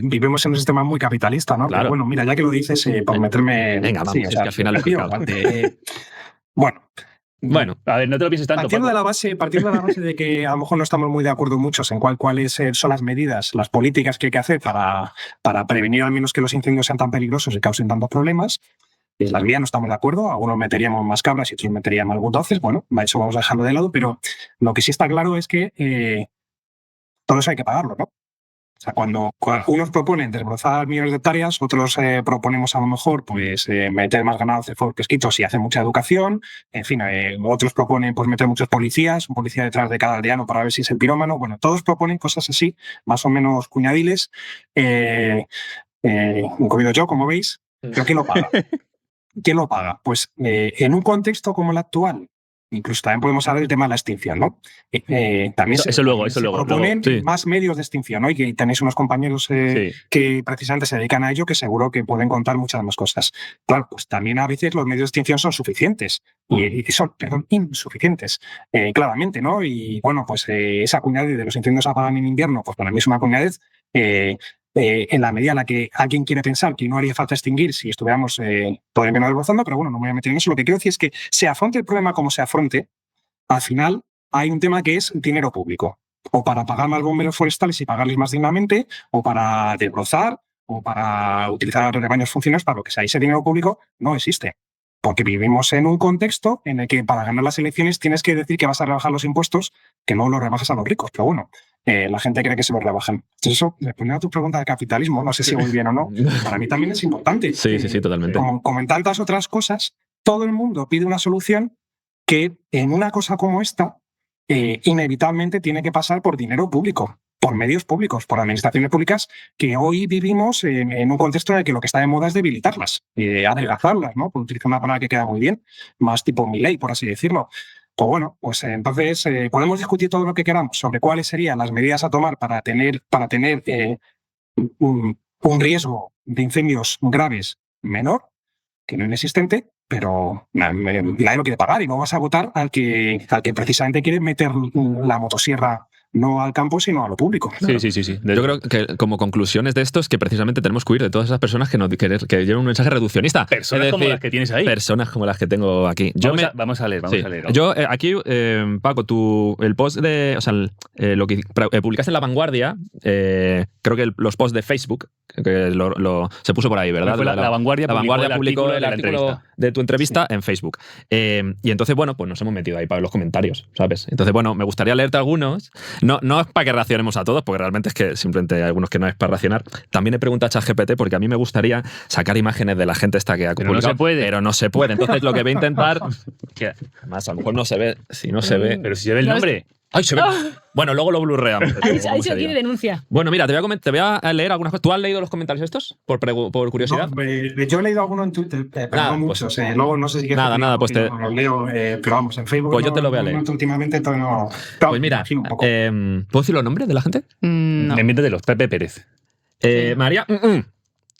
vivimos en un sistema muy capitalista, ¿no? Claro. Pero bueno, mira, ya que lo dices, por meterme... Venga, vamos, es que al final Bueno, a ver, no te lo pienses tanto. Partiendo de la base de que a lo mejor no estamos muy de acuerdo muchos en cuáles son las medidas, las políticas que hay que hacer para prevenir al menos que los incendios sean tan peligrosos y causen tantos problemas, las vías no estamos de acuerdo. Algunos meteríamos más cabras y otros meteríamos bulldozers. Bueno, eso vamos a dejarlo de lado, pero lo que sí está claro es que todo eso hay que pagarlo, ¿no? O sea, cuando unos proponen desbrozar millones de hectáreas, otros proponemos a lo mejor pues meter más ganado, hacer fuegos pesquitos y hacer mucha educación. En fin, otros proponen pues meter muchos policías, un policía detrás de cada aldeano para ver si es el pirómano. Bueno, todos proponen cosas así, más o menos cuñadiles. Incluido yo, como veis. ¿Pero quién lo paga? ¿Quién lo paga? Pues en un contexto como el actual, incluso también podemos hablar del tema de la extinción, ¿no? También eso luego. proponen más medios de extinción, ¿no? Y que tenéis unos compañeros que precisamente se dedican a ello, que seguro que pueden contar muchas más cosas. Claro, pues también a veces los medios de extinción son suficientes, y son, insuficientes, claramente, ¿no? Y bueno, pues esa cuñadez de los incendios apagan en invierno, pues para mí es una cuñadez en la medida en la que alguien quiere pensar que no haría falta extinguir si estuviéramos todavía menos desbrozando, pero bueno, no me voy a meter en eso. Lo que quiero decir es que se afronte el problema como se afronte, al final hay un tema que es dinero público, o para pagar más bomberos forestales y pagarles más dignamente, o para desbrozar, o para utilizar rebaños funcionales, para lo que sea. Ese dinero público no existe, porque vivimos en un contexto en el que para ganar las elecciones tienes que decir que vas a rebajar los impuestos, que no los rebajas a los ricos, pero bueno, la gente cree que se los rebajan. Entonces eso, respondiendo a tu pregunta de capitalismo, no sé si muy bien o no, para mí también es importante. Sí, totalmente. Como en tantas otras cosas, todo el mundo pide una solución que en una cosa como esta inevitablemente tiene que pasar por dinero público, por medios públicos, por administraciones públicas, que hoy vivimos en un contexto en el que lo que está de moda es debilitarlas, adelgazarlas, ¿no? Por utilizar una palabra que queda muy bien, más tipo Milei, por así decirlo. Pues bueno, pues entonces podemos discutir todo lo que queramos sobre cuáles serían las medidas a tomar para tener un riesgo de incendios graves menor, que no inexistente, pero nadie lo quiere pagar y no vas a votar al que precisamente quiere meter la motosierra no al campo, sino a lo público. Sí, sí, sí, sí. Yo creo que como conclusiones de esto es que precisamente tenemos que huir de todas esas personas que llevan un mensaje reduccionista. Personas como las que tienes ahí. Personas como las que tengo aquí. Vamos a leer. Yo aquí, Paco, el post de, o sea, lo que publicaste en La Vanguardia, creo que los posts de Facebook, que se puso por ahí, ¿verdad? La Vanguardia publicó el artículo de tu entrevista en Facebook. Y entonces, bueno, pues nos hemos metido ahí para ver los comentarios, ¿sabes? Entonces, bueno, me gustaría leerte algunos. No es para que reaccionemos a todos, porque realmente es que simplemente hay algunos que no es para reaccionar. También he preguntado a ChatGPT porque a mí me gustaría sacar imágenes de la gente esta que ha publicado. No se puede. Pero no se puede. Entonces lo que voy a intentar, que además a lo mejor no se ve, si no se ve. Pero si se ve el nombre. ¡Ay, se ve! Bueno, luego lo blurreamos. Ahí se quiere denuncia. Bueno, mira, te voy a leer algunas cosas. ¿Tú has leído los comentarios estos? Por curiosidad. No, yo he leído alguno en Twitter, pero no muchos. Luego no sé si quieres. Nada, pues te... Los leo, pero vamos, en Facebook. Pues yo te lo voy a leer. Últimamente todo no. Pues mira, ¿puedo decir los nombres de la gente? No. Invéntelos, Pepe Pérez. María.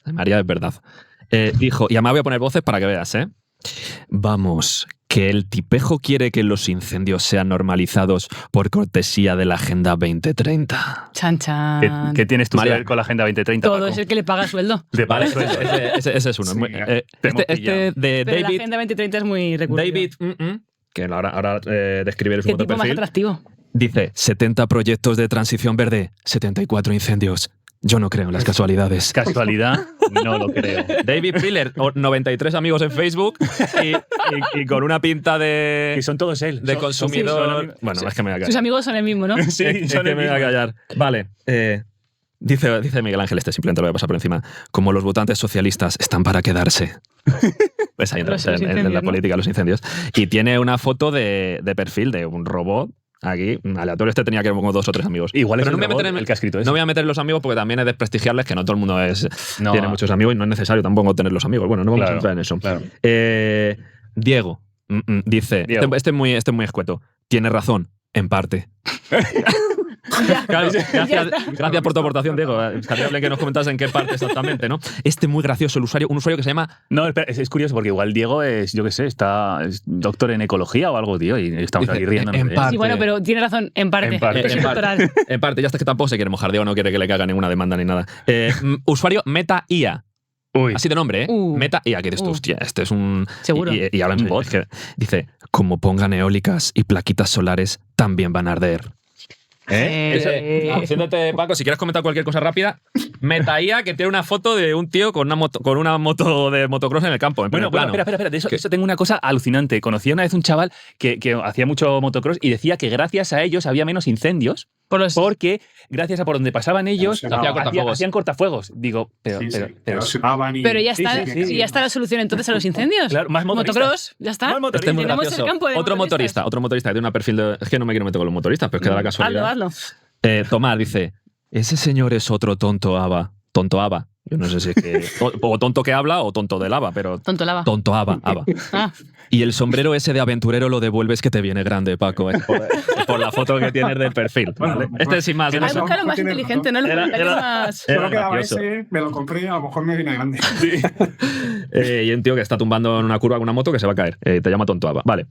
María es verdad. Dijo, y además voy a poner voces para que veas, ¿eh? Vamos, que el tipejo quiere que los incendios sean normalizados por cortesía de la Agenda 2030. Chan, chan. ¿Qué tienes tú que María, ver con la Agenda 2030, Todo Paco? es el que le paga sueldo. Vale, ese es uno. Sí, Este de Pero la David. Agenda 2030 es muy recurrente. David, que ahora describiré su ¿Qué foto de tipo más perfil. atractivo? Dice, 70 proyectos de transición verde, 74 incendios. Yo no creo en las casualidades. Casualidad, no lo creo. David Piller, 93 amigos en Facebook y con una pinta de Que son todos él. de consumidor. son- Bueno, es que me voy a Sus callar. amigos son el mismo, ¿no? Sí, Es son que el me voy a mismo. callar. Vale. Dice Miguel Ángel, simplemente lo voy a pasar por encima. Como los votantes socialistas están para quedarse. Pues ahí entra Los en incendios, la ¿no? política, los incendios. Y tiene una foto de perfil de un robot. Aquí, aleatorio, tenía que ir como 2 o 3 amigos. Igual es Pero el no me voy a robot meter en- el que ha escrito eso. No voy a meter los amigos porque también es desprestigiarles, que no todo el mundo No. tiene muchos amigos y no es necesario tampoco tener los amigos. Bueno, no vamos Claro, a entrar en eso. claro. Diego dice, Diego. Este es muy escueto, tiene razón, en parte. Claro, gracias por tu aportación, Diego. Estaría bien que nos comentas en qué parte exactamente, ¿no? Muy gracioso el usuario, un usuario que se llama... No, espera, es curioso porque igual Diego es, yo qué sé, es doctor en ecología o algo, tío, y estamos Dice, aquí riéndonos en de él. parte. Sí, bueno, pero tiene razón, en parte. En parte. Tesis doctoral. En parte, ya está, que tampoco se quiere mojar. Diego no quiere que le caiga ninguna demanda ni nada. Usuario Meta IA. Uy. Así de nombre, ¿eh? Meta IA, que dices tú, hostia, este es un... Seguro. Y habla en bot. Dice, como pongan eólicas y plaquitas solares, también van a arder. Haciéndote, Paco, si quieres comentar cualquier cosa rápida, Metaía, que tiene una foto de un tío con una moto de motocross en el campo, en Bueno, primer plano. espera, de eso tengo una cosa alucinante. Conocí una vez un chaval que hacía mucho motocross y decía que gracias a ellos había menos incendios porque gracias a por donde pasaban ellos hacían cortafuegos. Digo, pero Pero ya está, sí. ya está la solución entonces a los incendios. Claro, más motoristas. Motocross, ya está. Más motoristas. Este es muy Tenemos gracioso. el campo de Otro motorista que tiene un perfil de... Es que no me quiero meter con los motoristas, pero es que da la casualidad. Hazlo. Tomás dice, ese señor es otro tonto Ava. Tonto Ava. Yo no sé si es que... O tonto que habla o tonto de lava, pero... Tonto lava. Tonto Ava. Ah, Y el sombrero ese de aventurero lo devuelves que te viene grande, Paco. Por la foto que tienes del perfil. ¿vale? Este es sin más. hay que buscar lo más Tiene inteligente, razón. ¿no? Los Era- comentarios era- más... Solo quedaba gracioso. ese, me lo compré, a lo mejor me viene grande. Y un tío que está tumbando en una curva con una moto que se va a caer. Te llama tonto Ava. Vale.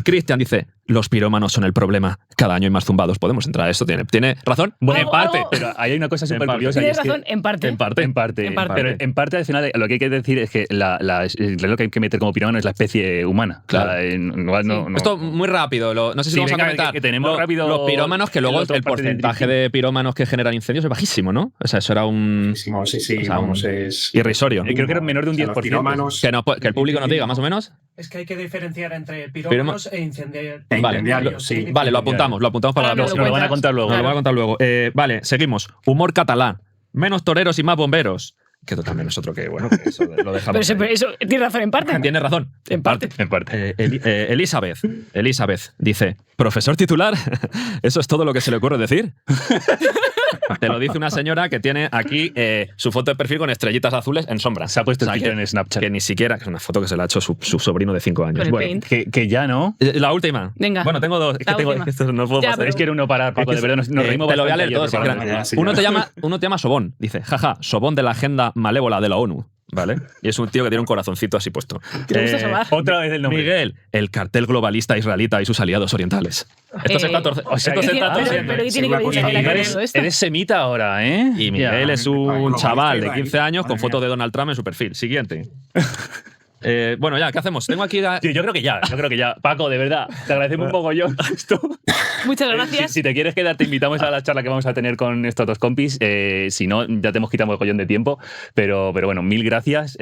Cristian dice, los pirómanos son el problema. Cada año hay más zumbados. Podemos entrar a eso. ¿Tiene razón? Bueno, en Algo- parte, algo- pero ahí hay una cosa En súper parte. curiosa. y Tienes es que- razón, en parte. En parte. En parte. En parte. Pero en parte, al final, lo que hay que decir es que lo que hay que meter como pirómano es la especie humana. Claro. O sea, no. Esto muy rápido. No sé si Sí, lo vamos venga, a comentar. que tenemos rápido los pirómanos, que luego el otro el parte del porcentaje drifting. de pirómanos que generan incendios es bajísimo, ¿no? O sea, eso era un... Sí, O sea, vamos, es... irrisorio. Creo que era menor de un O sea, los 10%. pirómanos- Que el público nos diga, más o menos. Es que hay que diferenciar entre pirómanos e incendiarios. Incendiarios, sí. Vale, lo apuntamos para Ahora la me próxima. Nos lo van a contar luego. Nos lo van a contar luego. Vale, seguimos. Humor catalán. Menos toreros y más bomberos. que también es otro que, bueno, que eso lo dejamos. Pero eso tiene razón en parte. Tiene razón. En parte. En parte. Elizabeth dice, profesor titular, ¿eso es todo lo que se le ocurre decir? Te lo dice una señora que tiene aquí su foto de perfil con estrellitas azules en sombra. Se ha puesto O sea, el filtro en Snapchat. que ni siquiera, que es una foto que se la ha hecho su sobrino de 5 años. Con el Bueno, Paint. Que ya no. la última. Venga. Bueno, tengo dos. Es que La tengo, última. esto no puedo Ya, pasar. pero- Es que era uno para Paco, de verdad, nos reímos te lo voy a bastante leer ayer todo. Si preparando. quieres. ya, Uno te llama Sobón. Dice, jaja, Sobón de la agenda malévola de la ONU. ¿Vale? Y es un tío que tiene un corazoncito así puesto. ¿Te gusta sobar? Otra vez el nombre. Miguel, el cartel globalista israelita y sus aliados orientales. Esto se está o sea, esto se que- está Pero torciendo. ¿qué Sí, tiene que una ver cosa Israel que con eres, todo esto? eres semita ahora, ¿eh? Y Miguel Ya. es un globalista chaval de israelí. 15 años con Madre foto mía. de Donald Trump en su perfil. Siguiente. Bueno, ya, ¿qué hacemos? Tengo aquí... Sí, yo creo que ya. Paco, de verdad, te agradecemos un mogollón esto. Muchas Si, gracias. si te quieres quedar, te invitamos a la charla que vamos a tener con estos dos compis. Si no, ya te hemos quitado un mogollón de tiempo. Pero bueno, mil gracias.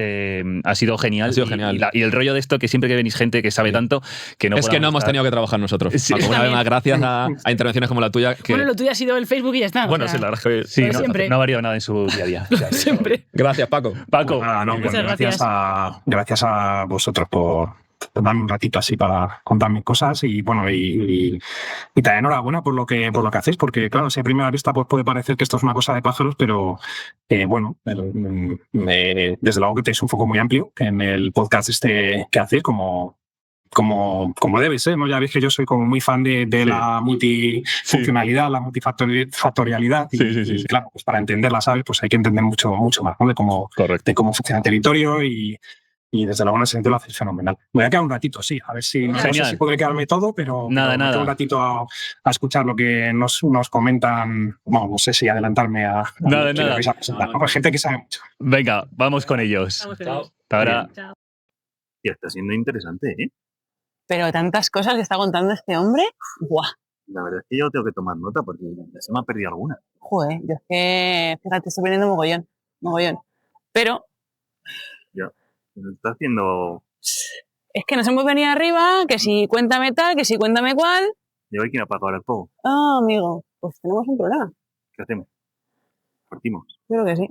Ha sido genial. Ha sido genial. Y el rollo de esto, que siempre que venís gente que sabe tanto, que no es que no podamos hemos estar- tenido que trabajar nosotros. Sí. Paco, una vez más, gracias a intervenciones como la tuya. Que, Bueno, lo tuyo ha sido el Facebook y ya está. bueno, o sea, sí, la verdad es que... Sí, Pero siempre. no ha variado nada en su día a día. O sea, que- Siempre. Gracias, Paco. Paco, Pues nada, no, Muchas pues gracias. gracias a vosotros por darme un ratito así para contarme cosas y bueno, y también enhorabuena por lo que hacéis, porque claro, si a primera vista pues puede parecer que esto es una cosa de pájaros, pero bueno, desde luego que tenéis un foco muy amplio en el podcast este que hacéis, como debe ser, ¿no? Ya veis que yo soy como muy fan de la multifuncionalidad, la multifactorialidad. Y, y, claro, pues para entenderla, ¿sabes? Pues hay que entender mucho más, ¿no? De cómo funciona el territorio y desde luego en ese sentido lo hacéis fenomenal. Me voy a quedar un ratito, sí, a ver si no sé Genial. si podré quedarme todo, pero Nada. me quedo un ratito a escuchar lo que nos comentan. Bueno, no sé si adelantarme a Nada. lo que vais a presentar, ¿no? Pues gente que sabe mucho. venga, vamos con ellos. Vamos con ellos. Hasta ahora. Chao. Hostia, está siendo interesante, ¿eh? Pero tantas cosas que está contando este hombre, ¡buah! La verdad es que yo tengo que tomar nota porque se me ha perdido alguna. Joder, yo es que, fíjate, estoy poniendo mogollón. Pero Me está haciendo... es que nos hemos venido arriba, que si cuéntame tal, que si cuéntame cuál. Yo hay que ir a apagar el fuego. Ah, amigo, pues tenemos un problema. ¿Qué hacemos? Partimos. Yo creo que sí.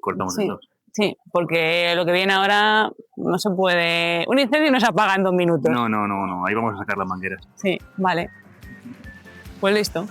Cortamos Sí. en dos. Sí, porque lo que viene ahora no se puede... Un incendio no se apaga en 2 minutos. No. Ahí vamos a sacar las mangueras. Sí, vale. Pues listo.